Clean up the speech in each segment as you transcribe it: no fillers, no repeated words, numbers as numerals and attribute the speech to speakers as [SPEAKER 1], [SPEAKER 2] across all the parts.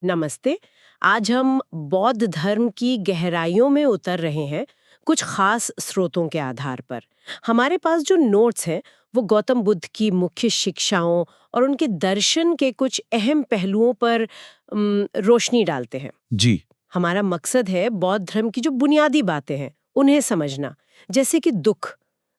[SPEAKER 1] नमस्ते। आज हम बौद्ध धर्म की गहराइयों में उतर रहे हैं, कुछ खास स्रोतों के आधार पर। हमारे पास जो नोट्स हैं वो गौतम बुद्ध की मुख्य शिक्षाओं और उनके दर्शन के कुछ अहम पहलुओं पर रोशनी डालते हैं।
[SPEAKER 2] जी।
[SPEAKER 1] हमारा मकसद है बौद्ध धर्म की जो बुनियादी बातें हैं उन्हें समझना, जैसे कि दुख।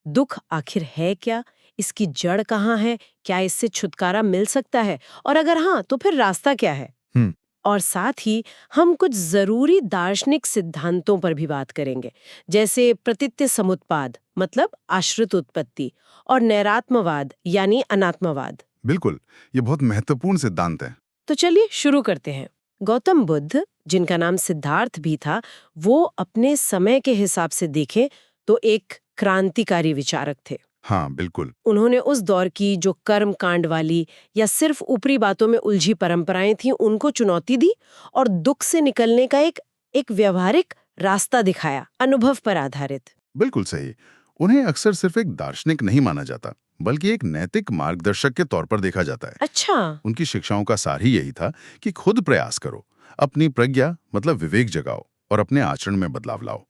[SPEAKER 1] दुख आखिर है क्या, इसकी जड़ कहाँ है, क्या इससे छुटकारा मिल सकता है, और अगर हाँ तो फिर रास्ता क्या है।
[SPEAKER 2] हम्म।
[SPEAKER 1] और साथ ही हम कुछ जरूरी दार्शनिक सिद्धांतों पर भी बात करेंगे, जैसे प्रतित्य समुत्पाद मतलब आश्रित उत्पत्ति, और नैरात्मवाद यानी अनात्मवाद।
[SPEAKER 2] बिल्कुल, ये बहुत महत्वपूर्ण सिद्धांत है।
[SPEAKER 1] तो चलिए शुरू करते हैं। गौतम बुद्ध, जिनका नाम सिद्धार्थ भी था, वो अपने समय के हिसाब से देखें तो एक क्रांतिकारी विचारक थे।
[SPEAKER 2] हाँ, बिल्कुल।
[SPEAKER 1] उन्होंने उस दौर की जो कर्म कांड वाली या सिर्फ ऊपरी बातों में उलझी परंपराएं थीं उनको चुनौती दी और दुख से निकलने का एक व्यवहारिक रास्ता दिखाया, अनुभव पर आधारित।
[SPEAKER 2] बिल्कुल सही। उन्हें अक्सर सिर्फ एक दार्शनिक नहीं माना जाता, बल्कि एक नैतिक मार्गदर्शक के तौर पर देखा जाता है।
[SPEAKER 1] अच्छा।
[SPEAKER 2] उनकी शिक्षाओं का सार ही यही था कि खुद प्रयास करो, अपनी प्रज्ञा मतलब विवेक जगाओ और अपने आचरण में बदलाव लाओ।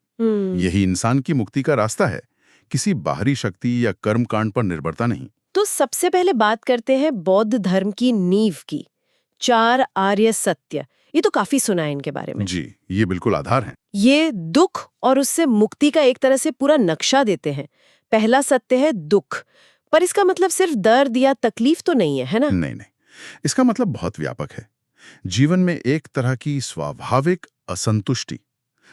[SPEAKER 2] यही इंसान की मुक्ति का रास्ता है, किसी बाहरी शक्ति या कर्मकांड पर निर्भरता नहीं।
[SPEAKER 1] तो सबसे पहले बात करते हैं बौद्ध धर्म की नींव की, चार आर्य सत्य। ये तो काफी सुना है इनके बारे में।
[SPEAKER 2] जी, ये बिल्कुल आधार है।
[SPEAKER 1] ये दुख और उससे मुक्ति का एक तरह से पूरा नक्शा देते हैं। पहला सत्य है दुख, पर इसका मतलब सिर्फ दर्द या तकलीफ तो नहीं है ना?
[SPEAKER 2] नहीं नहीं, इसका मतलब बहुत व्यापक है। जीवन में एक तरह की स्वाभाविक असंतुष्टि,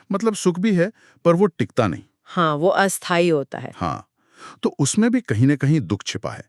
[SPEAKER 2] मतलब सुख भी है पर वो टिकता नहीं।
[SPEAKER 1] हाँ, वो अस्थायी होता है।
[SPEAKER 2] हाँ, तो उसमें भी कहीं न कहीं दुख छिपा है।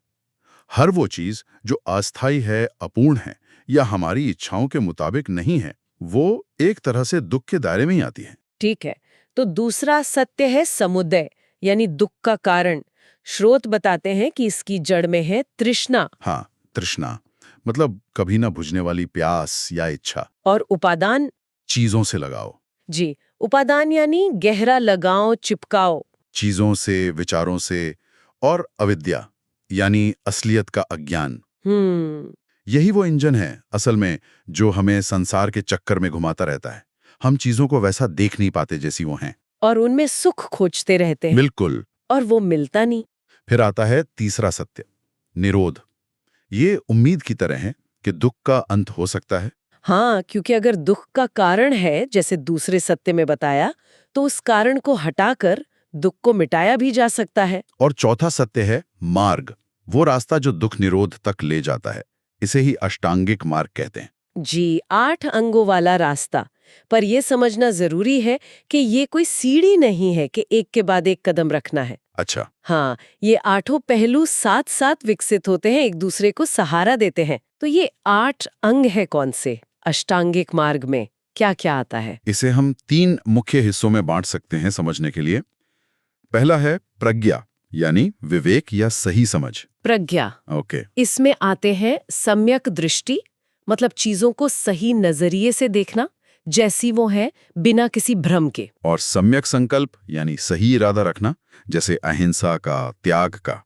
[SPEAKER 2] हर वो चीज जो अस्थायी है, अपूर्ण है या हमारी इच्छाओं के मुताबिक नहीं है, वो एक तरह से दुख के दायरे में ही आती है।
[SPEAKER 1] ठीक है। तो दूसरा सत्य है समुदय, यानी दुख का कारण। स्रोत बताते हैं कि इसकी जड़ में है तृष्णा।
[SPEAKER 2] हाँ, तृष्णा मतलब कभी ना बुझने वाली प्यास या इच्छा।
[SPEAKER 1] और उपादान।
[SPEAKER 2] चीजों से लगाओ।
[SPEAKER 1] जी, उपादान यानी गहरा लगाव, चिपकाओ।
[SPEAKER 2] चीजों से, विचारों से। और अविद्या यानी असलियत का अज्ञान।
[SPEAKER 1] हम्म।
[SPEAKER 2] यही वो इंजन है असल में, जो हमें संसार के चक्कर में घुमाता रहता है। हम चीजों को वैसा देख नहीं पाते जैसी वो हैं।
[SPEAKER 1] और उनमें सुख खोजते रहते हैं।
[SPEAKER 2] बिल्कुल।
[SPEAKER 1] और वो मिलता नहीं।
[SPEAKER 2] फिर आता है तीसरा सत्य, निरोध। ये उम्मीद की तरह है कि दुख का अंत हो सकता है।
[SPEAKER 1] हाँ, क्योंकि अगर दुख का कारण है, जैसे दूसरे सत्य में बताया, तो उस कारण को हटाकर दुख को मिटाया भी जा सकता है।
[SPEAKER 2] और चौथा सत्य है मार्ग, वो रास्ता जो दुख निरोध तक ले जाता है। इसे ही अष्टांगिक मार्ग कहते हैं।
[SPEAKER 1] जी, 8 अंगों वाला रास्ता। पर यह समझना जरूरी है कि ये कोई सीढ़ी नहीं है कि एक के बाद एक कदम रखना है।
[SPEAKER 2] अच्छा।
[SPEAKER 1] हाँ, ये 8 पहलू साथ साथ विकसित होते हैं, एक दूसरे को सहारा देते हैं। तो ये 8 अंग है कौन से? अष्टांगिक मार्ग में क्या क्या आता है?
[SPEAKER 2] इसे हम 3 मुख्य हिस्सों में बांट सकते हैं समझने के लिए। पहला है प्रज्ञा, यानी विवेक या सही समझ।
[SPEAKER 1] प्रज्ञा।
[SPEAKER 2] ओके।
[SPEAKER 1] इसमें आते हैं सम्यक दृष्टि, मतलब चीजों को सही नजरिए से देखना, जैसी वो है, बिना किसी भ्रम के।
[SPEAKER 2] और सम्यक संकल्प यानी सही इरादा रखना, जैसे अहिंसा का, त्याग का।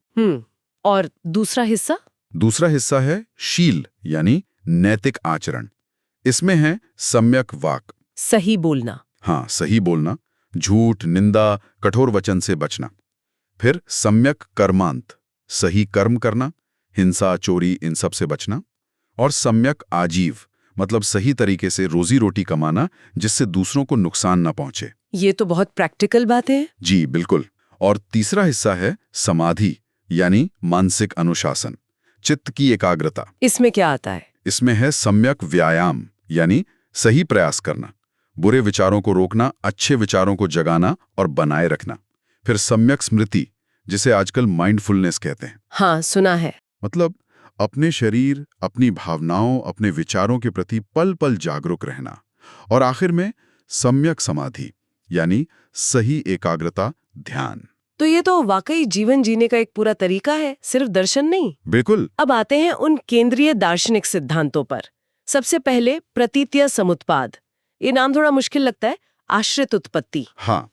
[SPEAKER 1] और दूसरा हिस्सा?
[SPEAKER 2] दूसरा हिस्सा है शील यानी नैतिक आचरण। इसमें है सम्यक वाक,
[SPEAKER 1] सही बोलना।
[SPEAKER 2] हाँ, सही बोलना, झूठ, निंदा, कठोर वचन से बचना। फिर सम्यक कर्मांत, सही कर्म करना, हिंसा, चोरी, इन सब से बचना। और सम्यक आजीव मतलब सही तरीके से रोजी रोटी कमाना, जिससे दूसरों को नुकसान ना पहुंचे।
[SPEAKER 1] ये तो बहुत प्रैक्टिकल बात है।
[SPEAKER 2] जी बिल्कुल। और तीसरा हिस्सा है समाधि यानी मानसिक अनुशासन, चित्त की एकाग्रता।
[SPEAKER 1] इसमें क्या आता है?
[SPEAKER 2] इसमें है सम्यक व्यायाम यानी सही प्रयास करना, बुरे विचारों को रोकना, अच्छे विचारों को जगाना और बनाए रखना। फिर सम्यक स्मृति, जिसे आजकल माइंडफुलनेस कहते हैं।
[SPEAKER 1] हाँ, सुना है।
[SPEAKER 2] मतलब अपने शरीर, अपनी भावनाओं, अपने विचारों के प्रति पल पल जागरूक रहना। और आखिर में सम्यक समाधि यानी सही एकाग्रता, ध्यान।
[SPEAKER 1] तो ये तो वाकई जीवन जीने का एक पूरा तरीका है, सिर्फ दर्शन नहीं।
[SPEAKER 2] बिल्कुल।
[SPEAKER 1] अब आते हैं उन केंद्रीय दार्शनिक सिद्धांतों पर। सबसे पहले प्रतितीय समुत्पाद। ये नाम थोड़ा मुश्किल लगता है। आश्रित उत्पत्ति।
[SPEAKER 2] हाँ,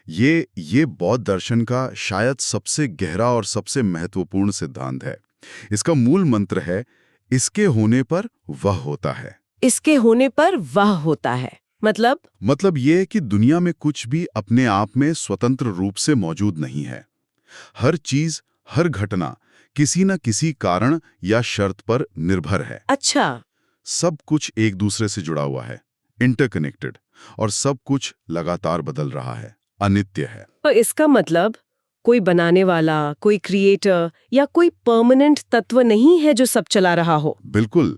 [SPEAKER 2] ये बौद्ध दर्शन का शायद सबसे गहरा और सबसे महत्वपूर्ण सिद्धांत है। इसका मूल मंत्र है, इसके होने पर वह होता है।
[SPEAKER 1] इसके होने पर वह होता है।
[SPEAKER 2] मतलब ये है कि दुनिया में कुछ भी अपने आप में स्वतंत्र रूप से मौजूद नहीं है। हर चीज, हर घटना किसी न किसी कारण या शर्त पर निर्भर है।
[SPEAKER 1] अच्छा।
[SPEAKER 2] सब कुछ एक दूसरे से जुड़ा हुआ है, इंटरकनेक्टेड, और सब कुछ लगातार बदल रहा है, अनित्य है।
[SPEAKER 1] तो इसका मतलब कोई बनाने वाला, कोई क्रिएटर या कोई परमानेंट तत्व नहीं है जो सब चला रहा हो।
[SPEAKER 2] बिल्कुल।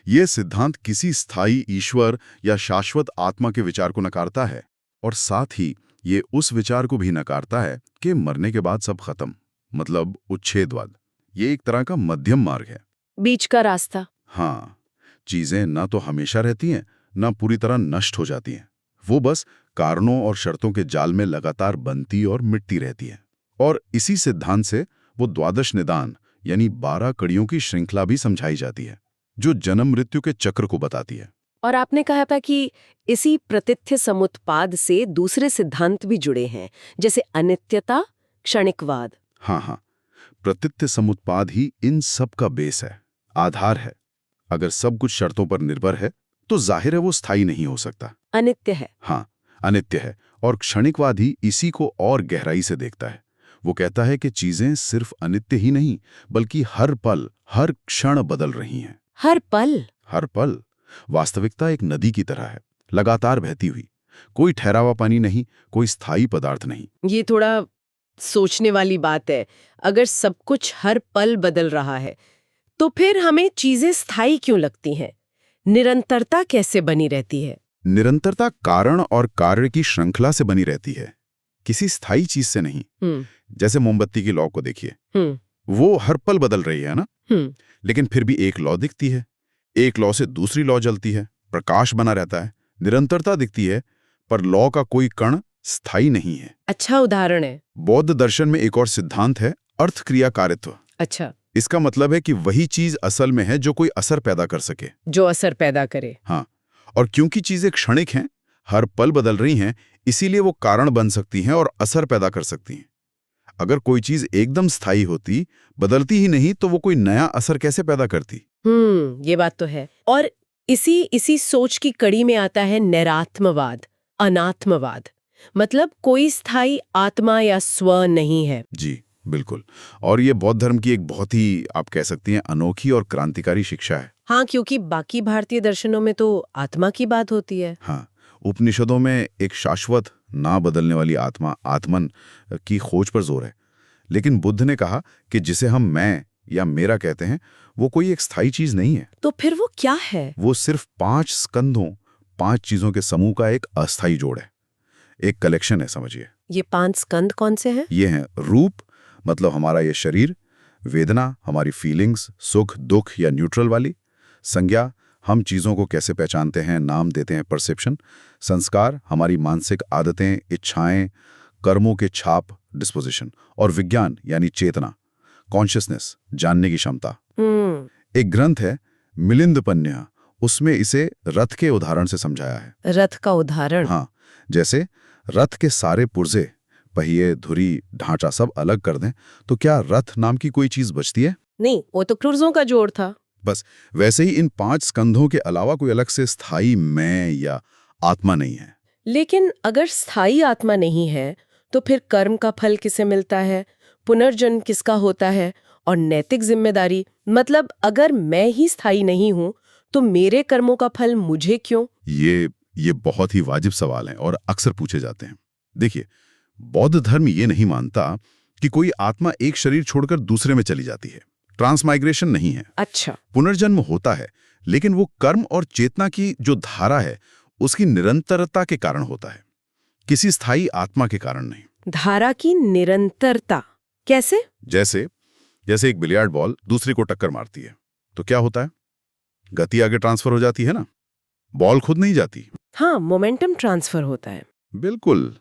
[SPEAKER 2] ये सिद्धांत किसी स्थायी ईश्वर या शाश्वत आत्मा के विचार को नकारता है, और साथ ही ये उस विचार को भी नकारता है कि मरने के बाद सब खत्म, मतलब उच्छेदवाद। ये एक तरह का मध्यम मार्ग है।
[SPEAKER 1] बीच का रास्ता।
[SPEAKER 2] हाँ, चीजें ना तो हमेशा रहती हैं, ना पूरी तरह नष्ट हो जाती हैं। वो बस कारणों और शर्तों के जाल में लगातार बनती और मिटती रहती हैं। और इसी सिद्धांत से वो द्वादश निदान यानी 12 कड़ियों की श्रृंखला भी समझाई जाती है, जो जन्म मृत्यु के चक्र को बताती है।
[SPEAKER 1] और आपने कहा था कि इसी प्रतीत्य समुत्पाद से दूसरे सिद्धांत भी जुड़े हैं, जैसे अनित्यता, क्षणिकवाद।
[SPEAKER 2] हाँ, प्रतीत्य समुत्पाद ही इन सब का बेस है, आधार है। अगर सब कुछ शर्तों पर निर्भर है तो जाहिर है वो स्थायी नहीं हो सकता,
[SPEAKER 1] अनित्य है।
[SPEAKER 2] हाँ, अनित्य है। और क्षणिकवाद ही इसी को और गहराई से देखता है। वो कहता है कि चीजें सिर्फ अनित्य ही नहीं, बल्कि हर पल, हर क्षण बदल रही हैं।
[SPEAKER 1] हर पल?
[SPEAKER 2] हर पल। वास्तविकता एक नदी की तरह है, लगातार बहती हुई। कोई ठहरा पानी नहीं, कोई स्थायी पदार्थ नहीं।
[SPEAKER 1] ये थोड़ा सोचने वाली बात है। अगर सब कुछ हर पल बदल रहा है, तो फिर हमें चीजें स्थायी क्यों लगती हैं? निरंतरता कैसे बनी रहती है?
[SPEAKER 2] निरंतरता कारण और कार्य की श्रृंखला से बनी रहती है, किसी स्थायी चीज से नहीं। जैसे मोमबत्ती की लौ को देखिए, वो हर पल बदल रही है ना, लेकिन फिर भी एक लौ दिखती है, एक लौ से दूसरी लौ जलती है, प्रकाश बना रहता है, निरंतरता दिखती है, पर लौ का कोई कण स्थायी नहीं है।
[SPEAKER 1] अच्छा उदाहरण है।
[SPEAKER 2] बौद्ध दर्शन में एक और सिद्धांत है, अर्थ क्रिया कारित्व।
[SPEAKER 1] अच्छा।
[SPEAKER 2] इसका मतलब है कि वही चीज असल में है जो कोई असर पैदा कर सके,
[SPEAKER 1] जो असर पैदा करे।
[SPEAKER 2] हाँ। और क्योंकि चीजें क्षणिक हैं, हर पल बदल रही हैं, इसीलिए वो कारण बन सकती हैं और असर पैदा कर सकती हैं। अगर कोई चीज एकदम स्थायी होती, बदलती ही नहीं, तो वो कोई नया असर कैसे पैदा करती?
[SPEAKER 1] ये बात तो है। और इसी सोच की कड़ी में आता है नैरात्मवाद, अनात्मवाद। मतलब कोई स्थायी आत्मा या स्व नहीं है।
[SPEAKER 2] जी बिल्कुल। और ये बौद्ध धर्म की एक बहुत ही, आप कह सकती हैं, अनोखी और क्रांतिकारी शिक्षा है।
[SPEAKER 1] हाँ, क्योंकि बाकी भारतीय दर्शनों में तो आत्मा की बात होती है।
[SPEAKER 2] हाँ, उपनिषदों में एक शाश्वत, ना बदलने वाली आत्मा, आत्मन की खोज पर जोर है। लेकिन बुद्ध ने कहा कि जिसे हम मैं या मेरा कहते हैं, वो कोई एक स्थायी चीज नहीं है।
[SPEAKER 1] तो फिर वो क्या है?
[SPEAKER 2] वो सिर्फ 5 स्कंधों, 5 चीजों के समूह का एक अस्थायी जोड़ है, एक कलेक्शन है, समझिए।
[SPEAKER 1] ये 5 स्कंध कौन से हैं?
[SPEAKER 2] ये हैं रूप, मतलब हमारा ये शरीर, वेदना, हमारी फीलिंग्स, सुख दुख या न्यूट्रल वाली, संज्ञा, हम चीज़ों को कैसे पहचानते हैं, नाम देते हैं, परसेप्शन, संस्कार, हमारी मानसिक आदतें, इच्छाएं, कर्मों के छाप, डिस्पोजिशन, और विज्ञान यानी चेतना, कॉन्शियसनेस, जानने की क्षमता। एक ग्रंथ है मिलिंदपन्य, उसमें इसे रथ के उदाहरण से समझाया है।
[SPEAKER 1] रथ का उदाहरण?
[SPEAKER 2] हाँ, जैसे रथ के सारे पुर्जे, पहिए, धुरी, ढांचा सब अलग कर दें तो क्या रथ नाम की कोई चीज बचती है?
[SPEAKER 1] नहीं, वो तो क्रूजों का जोड़ था।
[SPEAKER 2] बस वैसे ही इन 5 स्कंधों के अलावा कोई अलग से स्थायी मैं या आत्मा नहीं है।
[SPEAKER 1] लेकिन अगर स्थायी आत्मा नहीं है, तो फिर कर्म का फल किसे मिलता है? पुनर्जन्म किसका होता है? और नैतिक जिम्मेदारी, मतलब अगर मैं ही स्थायी नहीं हूं, तो मेरे कर्मों का फल मुझे क्यों?
[SPEAKER 2] ये बहुत ही वाजिब सवाल हैं और अक्सर पूछे जाते हैं। देखिए, बौद्ध धर्म ये नहीं मानता कि कोई आत्मा एक शरीर छोड़कर दूसरे में चली जाती है। ट्रांसमाइग्रेशन नहीं है।
[SPEAKER 1] अच्छा।
[SPEAKER 2] पुनर्जन्म होता है, लेकिन वो कर्म और चेतना की जो धारा है, उसकी निरंतरता के कारण होता है, किसी स्थायी आत्मा के कारण नहीं।
[SPEAKER 1] धारा की निरंतरता कैसे?
[SPEAKER 2] जैसे एक बिलियार्ड बॉल दूसरे को टक्कर मारती है, तो क्या होता है? गति आगे ट्रांसफर हो जाती है ना, बॉल खुद नहीं जाती।
[SPEAKER 1] हाँ, मोमेंटम ट्रांसफर होता है।
[SPEAKER 2] बिल्कुल।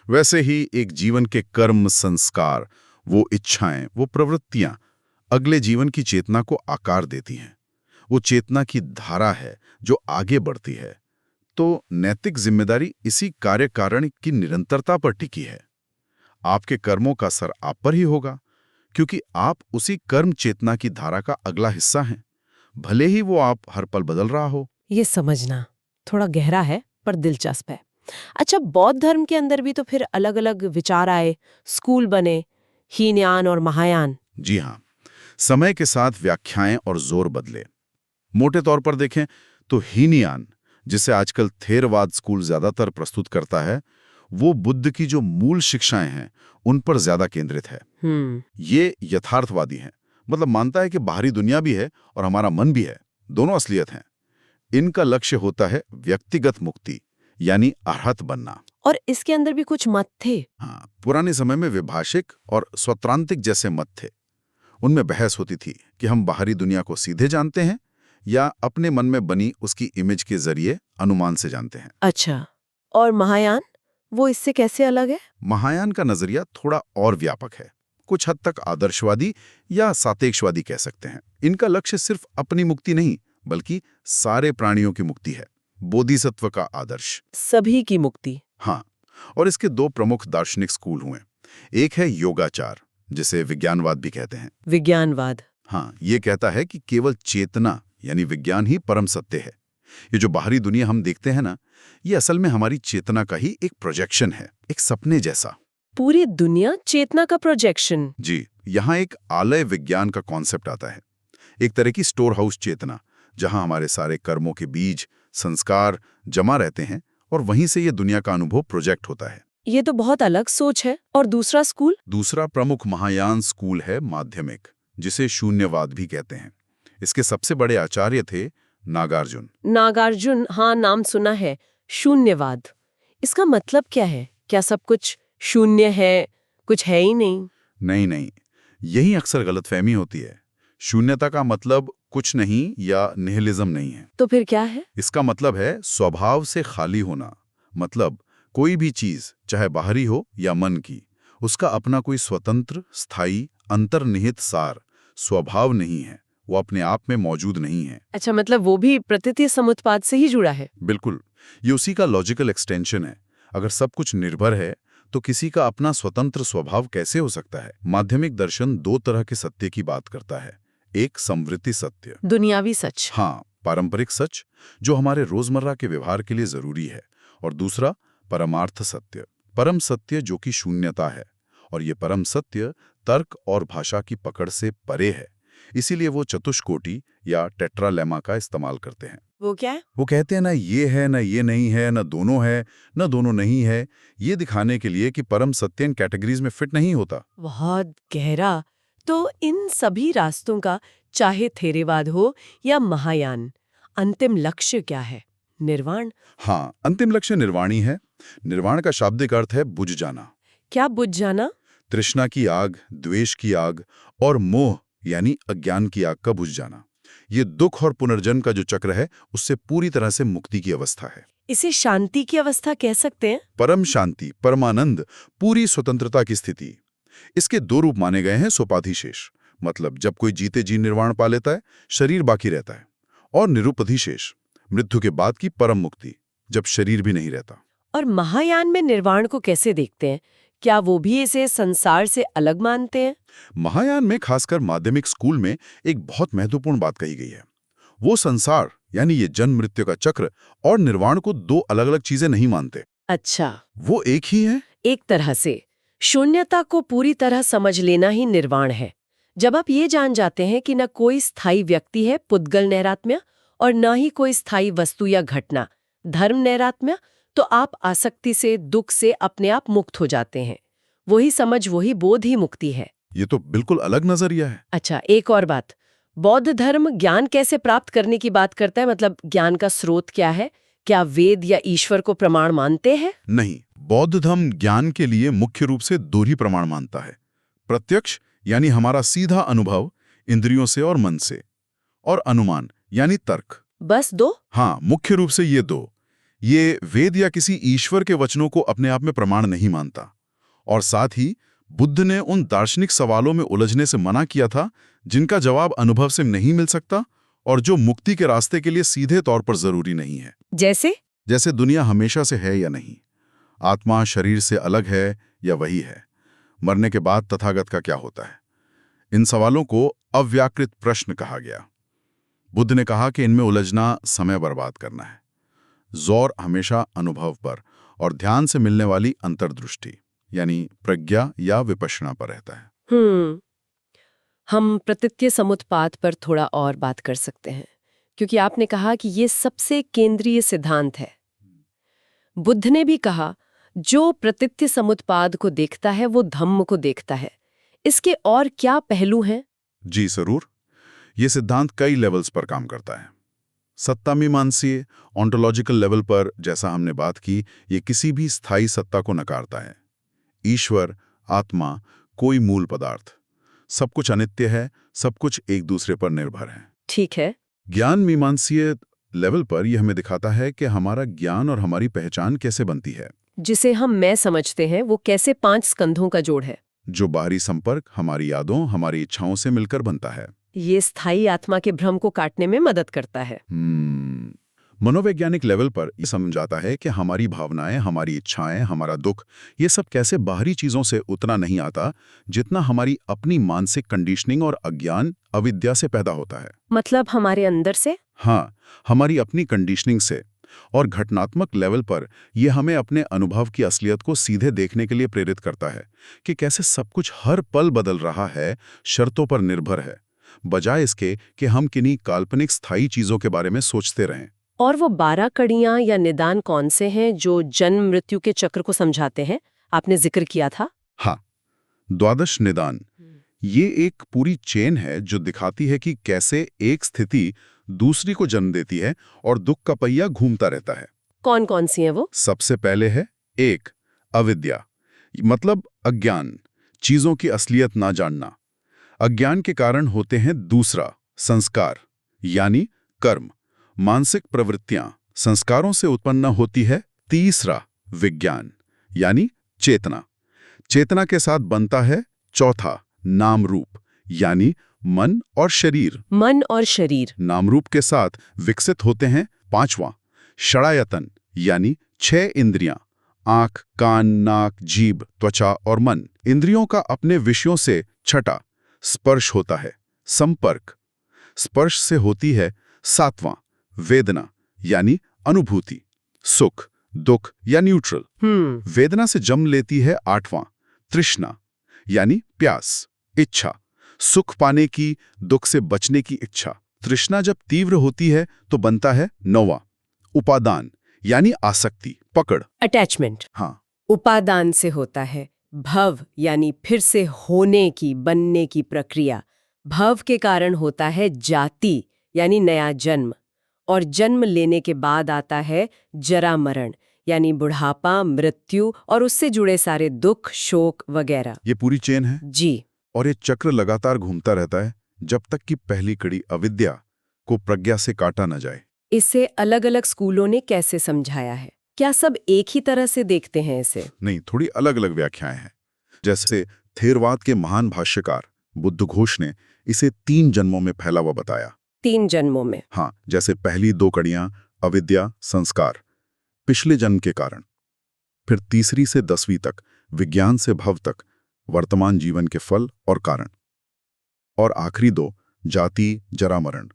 [SPEAKER 2] वैसे ही एक जीवन के कर्म, संस्कार, वो इच्छाएं, वो प्रवृत्तियां अगले जीवन की चेतना को आकार देती हैं। वो चेतना की धारा है जो आगे बढ़ती है। तो नैतिक जिम्मेदारी इसी कार्य कारण की निरंतरता पर टिकी है। आपके कर्मों का असर आप पर ही होगा, क्योंकि आप उसी कर्म चेतना की धारा का अगला हिस्सा हैं, भले ही वो आप हर पल बदल रहा हो।
[SPEAKER 1] ये समझना थोड़ा गहरा है पर दिलचस्प है। अच्छा, बौद्ध धर्म के अंदर भी तो फिर अलग अलग विचार आए, स्कूल बने, हीनयान और महायान।
[SPEAKER 2] जी हाँ, समय के साथ व्याख्याएं और जोर बदले। मोटे तौर पर देखें तो हीनयान, जिसे आजकल थेरवाद स्कूल ज्यादातर प्रस्तुत करता है, वो बुद्ध की जो मूल शिक्षाएं हैं उन पर ज्यादा केंद्रित है। ये यथार्थवादी है, मतलब मानता है कि बाहरी दुनिया भी है और हमारा मन भी है, दोनों असलियत हैं। इनका लक्ष्य होता है व्यक्तिगत मुक्ति, यानी अरहत बनना।
[SPEAKER 1] और इसके अंदर भी कुछ मत थे।
[SPEAKER 2] हाँ, पुराने समय में विभाषिक और स्वत्रांतिक जैसे मत थे। उनमें बहस होती थी कि हम बाहरी दुनिया को सीधे जानते हैं या अपने मन में बनी उसकी इमेज के जरिए अनुमान से जानते हैं।
[SPEAKER 1] अच्छा, और महायान, वो इससे कैसे अलग है?
[SPEAKER 2] महायान का नजरिया थोड़ा और व्यापक है, कुछ हद तक आदर्शवादी या सापेक्षवादी कह सकते हैं। इनका लक्ष्य सिर्फ अपनी मुक्ति नहीं, बल्कि सारे प्राणियों की मुक्ति है, बोधिसत्व का आदर्श।
[SPEAKER 1] सभी की मुक्ति।
[SPEAKER 2] हाँ, और इसके दो प्रमुख दार्शनिक स्कूल हुए। एक है योगाचार, जिसे विज्ञानवाद भी कहते हैं।
[SPEAKER 1] विज्ञानवाद।
[SPEAKER 2] हाँ, ये कहता है कि केवल चेतना यानी विज्ञान ही परम सत्य है। ये जो बाहरी दुनिया हम देखते हैं ना, ये असल में हमारी चेतना का ही एक प्रोजेक्शन है, एक सपने जैसा।
[SPEAKER 1] पूरी दुनिया चेतना का प्रोजेक्शन।
[SPEAKER 2] जी, यहाँ एक आलय विज्ञान का कॉन्सेप्ट आता है, एक तरह की स्टोर हाउस चेतना, जहाँ हमारे सारे कर्मों के बीज, संस्कार जमा रहते हैं और वहीं से ये दुनिया का अनुभव प्रोजेक्ट होता है।
[SPEAKER 1] ये तो बहुत अलग सोच है। और दूसरा स्कूल?
[SPEAKER 2] दूसरा प्रमुख महायान स्कूल है माध्यमिक, जिसे शून्यवाद भी कहते हैं। इसके सबसे बड़े आचार्य थे नागार्जुन।
[SPEAKER 1] नागार्जुन, हाँ, नाम सुना है। शून्यवाद, इसका मतलब क्या है? क्या सब कुछ शून्य है, कुछ है ही नहीं?
[SPEAKER 2] नहीं नहीं, यही अक्सर गलतफहमी होती है। शून्यता का मतलब कुछ नहीं या निहिलिज्म नहीं है।
[SPEAKER 1] तो फिर क्या है?
[SPEAKER 2] इसका मतलब है स्वभाव से खाली होना। मतलब कोई भी चीज, चाहे बाहरी हो या मन की, उसका अपना कोई स्वतंत्र, स्थायी, अंतर्निहित सार, स्वभाव नहीं है, वो अपने आप में मौजूद नहीं है।
[SPEAKER 1] अच्छा, मतलब वो भी प्रतीति समुत्पाद से ही जुड़ा है?
[SPEAKER 2] बिल्कुल, ये उसी का लॉजिकल एक्सटेंशन है। अगर सब कुछ निर्भर है तो किसी का अपना स्वतंत्र स्वभाव कैसे हो सकता है? माध्यमिक दर्शन दो तरह के सत्य की बात करता है। एक समवृत्ति सत्य,
[SPEAKER 1] दुनियावी सच।
[SPEAKER 2] हाँ, पारंपरिक सच जो हमारे रोजमर्रा के व्यवहार के लिए जरूरी है। और दूसरा परमार्थ सत्य, परम सत्य जो कि शून्यता है। और ये परम सत्य तर्क और भाषा की पकड़ से परे है। इसीलिए वो चतुष्कोटि या टेट्रालेमा का इस्तेमाल करते हैं।
[SPEAKER 1] वो क्या है?
[SPEAKER 2] वो कहते हैं ना ये है, ना ये नहीं है, ना दोनों है, ना दोनों नहीं है, ये दिखाने के लिए कि परम सत्य इन कैटेगरीज में फिट नहीं होता।
[SPEAKER 1] बहुत गहरा। तो इन सभी रास्तों का, चाहे थेरेवाद हो या महायान, अंतिम लक्ष्य क्या है? निर्वाण?
[SPEAKER 2] हाँ, अंतिम लक्ष्य निर्वाण ही है। निर्वाण का शाब्दिक अर्थ है बुझ जाना।
[SPEAKER 1] क्या बुझ जाना?
[SPEAKER 2] तृष्णा की आग, द्वेष की आग और मोह यानी अज्ञान की आग का बुझ जाना। ये दुख और पुनर्जन्म का जो चक्र है, उससे पूरी तरह से मुक्ति की अवस्था है।
[SPEAKER 1] इसे शांति की अवस्था कह सकते हैं?
[SPEAKER 2] परम शांति, परमानंद, पूरी स्वतंत्रता की स्थिति। इसके दो रूप माने गए हैं सोपाधिशेष, मतलब जब कोई जीते जी निर्वाण पा लेता है, शरीर बाकी रहता है। और निरुपधिशेष, मृत्यु के बाद की परम मुक्ति, जब शरीर भी नहीं रहता।
[SPEAKER 1] और महायान में निर्वाण को कैसे देखते हैं? क्या वो भी इसे संसार से अलग मानते हैं?
[SPEAKER 2] महायान में, खासकर माध्यमिक स्कूल में, एक बहुत महत्वपूर्ण बात कही गई है। वो संसार यानी ये जन्म मृत्यु का चक्र और निर्वाण को दो अलग अलग चीजें नहीं मानते।
[SPEAKER 1] अच्छा,
[SPEAKER 2] वो एक ही है।
[SPEAKER 1] एक तरह से शून्यता को पूरी तरह समझ लेना ही निर्वाण है। जब आप ये जान जाते हैं कि न कोई स्थायी व्यक्ति है, पुद्गल नैरात्म्य, और न ही कोई स्थायी वस्तु या घटना, धर्म नैरात्म्य, तो आप आसक्ति से, दुख से अपने आप मुक्त हो जाते हैं। वही समझ, वही बोध ही मुक्ति है।
[SPEAKER 2] ये तो बिल्कुल अलग नजरिया है।
[SPEAKER 1] अच्छा, एक और बात, बौद्ध धर्म ज्ञान कैसे प्राप्त करने की बात करता है? मतलब ज्ञान का स्रोत क्या है? क्या वेद या ईश्वर को प्रमाण मानते हैं?
[SPEAKER 2] नहीं, बौद्ध धर्म ज्ञान के लिए मुख्य रूप से दो ही प्रमाण मानता है। प्रत्यक्ष यानी हमारा सीधा अनुभव इंद्रियों से और मन से, और अनुमान यानी तर्क।
[SPEAKER 1] बस दो?
[SPEAKER 2] हाँ, मुख्य रूप से ये दो। ये वेद या किसी ईश्वर के वचनों को अपने आप में प्रमाण नहीं मानता। और साथ ही बुद्ध ने उन दार्शनिक सवालों में उलझने से मना किया था जिनका जवाब अनुभव से नहीं मिल सकता और जो मुक्ति के रास्ते के लिए सीधे तौर पर जरूरी नहीं है। जैसे दुनिया हमेशा से है या नहीं, आत्मा शरीर से अलग है या वही है, मरने के बाद तथागत का क्या होता है। इन सवालों को अव्याकृत प्रश्न कहा गया। बुद्ध ने कहा कि इनमें उलझना समय बर्बाद करना है। जोर हमेशा अनुभव पर और ध्यान से मिलने वाली अंतर्दृष्टि यानी प्रज्ञा या विपश्यना पर रहता है।
[SPEAKER 1] हम प्रतीत्य समुत्पाद पर थोड़ा और बात कर सकते हैं, क्योंकि आपने कहा कि ये सबसे केंद्रीय सिद्धांत है। बुद्ध ने भी कहा, जो प्रतीत्य समुत्पाद को देखता है वो धम्म को देखता है। इसके और क्या पहलू हैं?
[SPEAKER 2] जी जरूर। ये सिद्धांत कई लेवल्स पर काम करता है। सत्तामीमांसीय ऑन्टोलॉजिकल लेवल पर, जैसा हमने बात की, ये किसी भी स्थायी सत्ता को नकारता है। ईश्वर, आत्मा, कोई मूल पदार्थ, सब कुछ अनित्य है, सब कुछ एक दूसरे पर निर्भर है।
[SPEAKER 1] ठीक है।
[SPEAKER 2] ज्ञान मीमांसीय लेवल पर यह हमें दिखाता है कि हमारा ज्ञान और हमारी पहचान कैसे बनती है।
[SPEAKER 1] जिसे हम मैं समझते हैं वो कैसे 5 स्कंधों का जोड़ है।
[SPEAKER 2] जो बाहरी संपर्क हमारी यादों, हमारी इच्छाओं से मिलकर बनता है।
[SPEAKER 1] ये स्थायी आत्मा के भ्रम को काटने में मदद करता है।
[SPEAKER 2] मनोवैज्ञानिक लेवल पर यह समझाता है कि हमारी भावनाएं, हमारी इच्छाएं, हमारा दुख, ये सब कैसे बाहरी चीजों से उतना नहीं आता जितना हमारी अपनी मानसिक कंडीशनिंग और अज्ञान, अविद्या से पैदा होता है।
[SPEAKER 1] मतलब हमारे अंदर से?
[SPEAKER 2] हाँ, हमारी अपनी कंडीशनिंग से। और घटनात्मक लेवल पर यह हमें अपने अनुभव की असलियत को सीधे देखने के लिए प्रेरित करता है कि कैसे सब कुछ हर पल बदल रहा है, शर्तों पर निर्भर है, बजाय इसके कि हम किन्हीं काल्पनिक स्थायी चीजों के बारे में सोचते रहें।
[SPEAKER 1] और वो 12 कड़ियां या निदान कौन से हैं जो जन्म मृत्यु के चक्र को समझाते हैं? आपने जिक्र किया था।
[SPEAKER 2] हाँ, द्वादश निदान, ये एक पूरी चेन है जो दिखाती है कि कैसे एक स्थिति दूसरी को जन्म देती है और दुख का पहिया घूमता रहता है।
[SPEAKER 1] कौन कौन सी हैं वो?
[SPEAKER 2] सबसे पहले है 1, अविद्या, मतलब अज्ञान, चीजों की असलियत ना जानना। अज्ञान के कारण होते हैं 2, संस्कार, यानी कर्म, मानसिक प्रवृत्तियां, संस्कारों से उत्पन्न होती है। 3, विज्ञान, यानी चेतना, चेतना के साथ बनता है। 4, नाम रूप, यानी मन और शरीर,
[SPEAKER 1] मन और शरीर,
[SPEAKER 2] नाम रूप के साथ विकसित होते हैं। 5, षडायतन, यानी 6 इंद्रियां, आंख, कान, नाक, जीभ, त्वचा और मन। इंद्रियों का अपने विषयों से 6, स्पर्श होता है, संपर्क, स्पर्श से होती है। 7, वेदना, यानी अनुभूति, सुख, दुख या न्यूट्रल, वेदना से जन्म लेती है। 8, तृष्णा, यानी प्यास, इच्छा, सुख पाने की, दुख से बचने की इच्छा। तृष्णा जब तीव्र होती है तो बनता है। 9, उपादान, यानी आसक्ति, पकड़,
[SPEAKER 1] अटैचमेंट।
[SPEAKER 2] हाँ,
[SPEAKER 1] उपादान से होता है भव, यानी फिर से होने की, बनने की प्रक्रिया। भव के कारण होता है जाति, यानी नया जन्म, और जन्म लेने के बाद आता है जरा मरण, यानी बुढ़ापा, मृत्यु और उससे जुड़े सारे दुख, शोक वगैरह।
[SPEAKER 2] ये पूरी चेन है
[SPEAKER 1] जी।
[SPEAKER 2] और ये चक्र लगातार घूमता रहता है जब तक कि पहली कड़ी अविद्या को प्रज्ञा से काटा न जाए।
[SPEAKER 1] इसे अलग अलग स्कूलों ने कैसे समझाया है? क्या सब एक ही तरह से देखते हैं इसे?
[SPEAKER 2] नहीं, थोड़ी अलग अलग व्याख्याएं हैं। जैसे थेरवाद के महान भाष्यकार बुद्धघोष ने इसे 3 जन्मों में फैला हुआ बताया।
[SPEAKER 1] 3 जन्मों में?
[SPEAKER 2] हाँ, जैसे पहली 2 कड़ियां अविद्या, संस्कार, पिछले जन्म के कारण, फिर तीसरी से 10वीं तक विज्ञान से भव तक, वर्तमान जीवन के फल और कारण, और आखिरी 2 जाति, जरा मरण,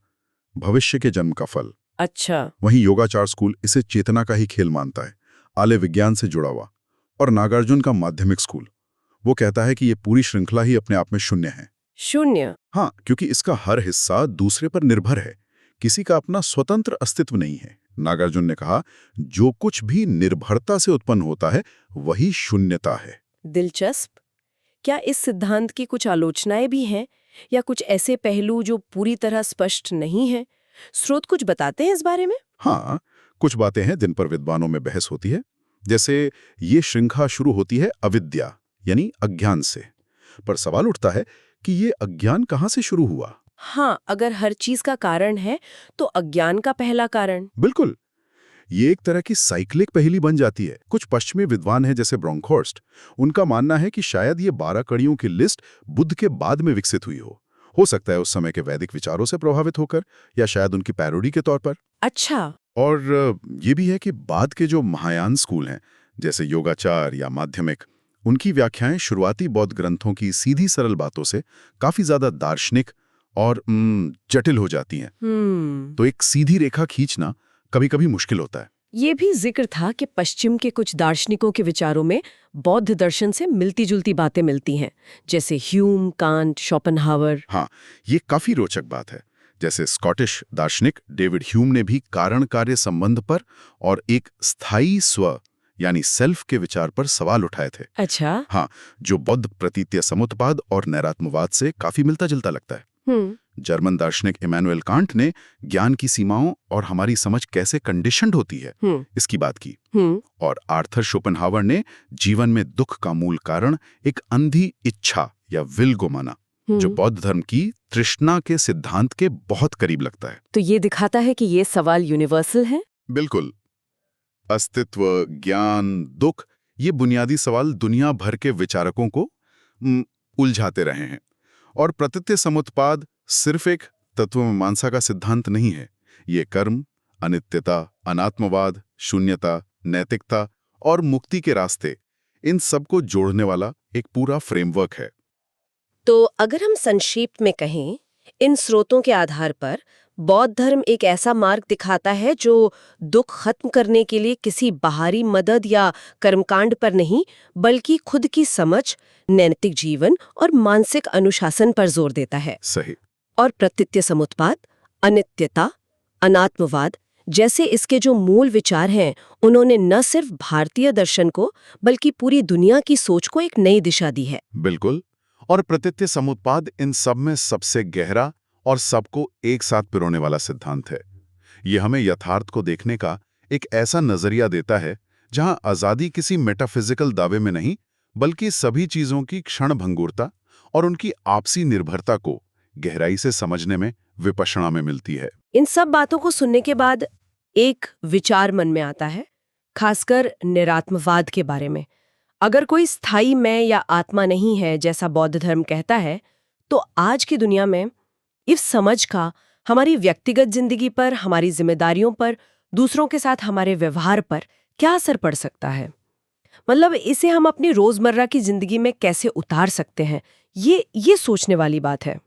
[SPEAKER 2] भविष्य के जन्म का फल।
[SPEAKER 1] अच्छा।
[SPEAKER 2] वहीं योगाचार स्कूल इसे चेतना का ही खेल मानता है, आले विज्ञान से जुड़ा हुआ। और नागार्जुन का माध्यमिक स्कूल, वो कहता है कि ये पूरी श्रृंखला ही अपने आप में शून्य है।
[SPEAKER 1] शून्य?
[SPEAKER 2] हाँ, क्योंकि इसका हर हिस्सा दूसरे पर निर्भर है, किसी का अपना स्वतंत्र अस्तित्व नहीं है। नागार्जुन ने कहा, जो कुछ भी निर्भरता से उत्पन्न होता है वही शून्यता है।
[SPEAKER 1] दिलचस्प। क्या इस सिद्धांत की कुछ आलोचनाएं भी हैं या कुछ ऐसे पहलू जो पूरी तरह स्पष्ट नहीं हैं? स्रोत कुछ बताते हैं इस बारे में?
[SPEAKER 2] हाँ, कुछ बातें हैं जिन पर विद्वानों में बहस होती है। जैसे ये श्रृंखला शुरू होती है अविद्या, यानी अज्ञान से, पर सवाल उठता है कि ये अज्ञान कहाँ से शुरू हुआ?
[SPEAKER 1] हाँ, अगर हर चीज का कारण है तो अज्ञान का पहला कारण?
[SPEAKER 2] बिल्कुल, ये एक तरह की साइक्लिक पहेली बन जाती है। कुछ पश्चिमी विद्वान हैं जैसे ब्रोंखोर्स्ट, उनका मानना है कि शायद ये 12 कड़ियों की लिस्ट बुद्ध के बाद में विकसित हुई हो सकता है उस समय के वैदिक विचारों से प्रभावित होकर, या शायद उनकी पैरोडी के तौर पर।
[SPEAKER 1] अच्छा।
[SPEAKER 2] और ये भी है कि बाद के जो महायान स्कूल हैं जैसे योगाचार या माध्यमिक, उनकी व्याख्याएं शुरुआती बौद्ध ग्रंथों की सीधी सरल बातों से काफी ज्यादा दार्शनिक और जटिल हो जाती हैं। तो एक सीधी रेखा खींचना कभी-कभी मुश्किल होता है।
[SPEAKER 1] ये भी जिक्र था कि पश्चिम के कुछ दार्शनिकों के विचारों में बौद्ध दर्शन से मिलती-जुलती बातें मिलती हैं, जैसे ह्यूम, कांट, शोपेनहावर।
[SPEAKER 2] हाँ, ये काफी रोचक बात है। जैसे स्कॉटिश दार्शनिक डेविड ह्यूम ने भी कारण कार्य संबंध पर और एक स्थायी स्व यानी सेल्फ के विचार पर सवाल उठाए थे।
[SPEAKER 1] अच्छा।
[SPEAKER 2] हाँ, जो बौद्ध प्रतीत्य समुत्पाद और नैरात्मवाद से काफी मिलता-जुलता लगता है। जर्मन दार्शनिक इमैनुएल कांट ने ज्ञान की सीमाओं और हमारी समझ कैसे कंडीशन्ड होती है इसकी बात की। और आर्थर शोपेनहावर ने जीवन में दुख का मूल कारण एक अंधी इच्छा या विल को माना, जो बौद्ध धर्म की तृष्णा के सिद्धांत के बहुत करीब लगता है।
[SPEAKER 1] तो ये दिखाता है कि ये सवाल यूनिवर्सल है।
[SPEAKER 2] बिल्कुल। अस्तित्व, ज्ञान, दुख, ये बुनियादी सवाल दुनिया भर के विचारकों को उलझाते रहे हैं। और प्रतीत्य समुत्पाद सिर्फ एक तत्वमीमांसा का सिद्धांत नहीं है। ये कर्म, अनित्यता, अनात्मवाद, शून्यता, नैतिकता और मुक्ति के रास्ते, इन सबको जोड़ने वाला एक पूरा फ्रेमवर्क है।
[SPEAKER 1] तो अगर हम संक्षेप में कहें, इन स्रोतों के आधार पर बौद्ध धर्म एक ऐसा मार्ग दिखाता है जो दुख खत्म करने के लिए किसी बाहरी मदद या कर्मकांड पर नहीं, बल्कि खुद की समझ, नैतिक जीवन और मानसिक अनुशासन पर जोर देता है।
[SPEAKER 2] सही।
[SPEAKER 1] और प्रतीत्य समुत्पाद, अनित्यता, अनात्मवाद जैसे इसके जो मूल विचार हैं, उन्होंने न सिर्फ भारतीय दर्शन को बल्कि पूरी दुनिया की सोच को एक नई दिशा दी है।
[SPEAKER 2] बिल्कुल। और प्रतीत्य समुत्पाद इन सब में सबसे गहरा और सबको एक साथ पिरोने वाला सिद्धांत है। ये हमें यथार्थ को देखने का एक ऐसा नजरिया देता है जहां आजादी किसी मेटाफिजिकल दावे में नहीं, बल्कि सभी चीजों की क्षणभंगुरता और उनकी आपसी निर्भरता को गहराई से समझने में विपश्यना में मिलती है।
[SPEAKER 1] इन सब बातों को सुनने के बाद एक विचार मन में आता है, खासकर निरात्मवाद के बारे में। अगर कोई स्थायी मैं या आत्मा नहीं है जैसा बौद्ध धर्म कहता है, तो आज की दुनिया में इस समझ का हमारी व्यक्तिगत जिंदगी पर, हमारी जिम्मेदारियों पर, दूसरों के साथ हमारे व्यवहार पर क्या असर पड़ सकता है? मतलब इसे हम अपनी रोजमर्रा की जिंदगी में कैसे उतार सकते हैं? ये सोचने वाली बात है।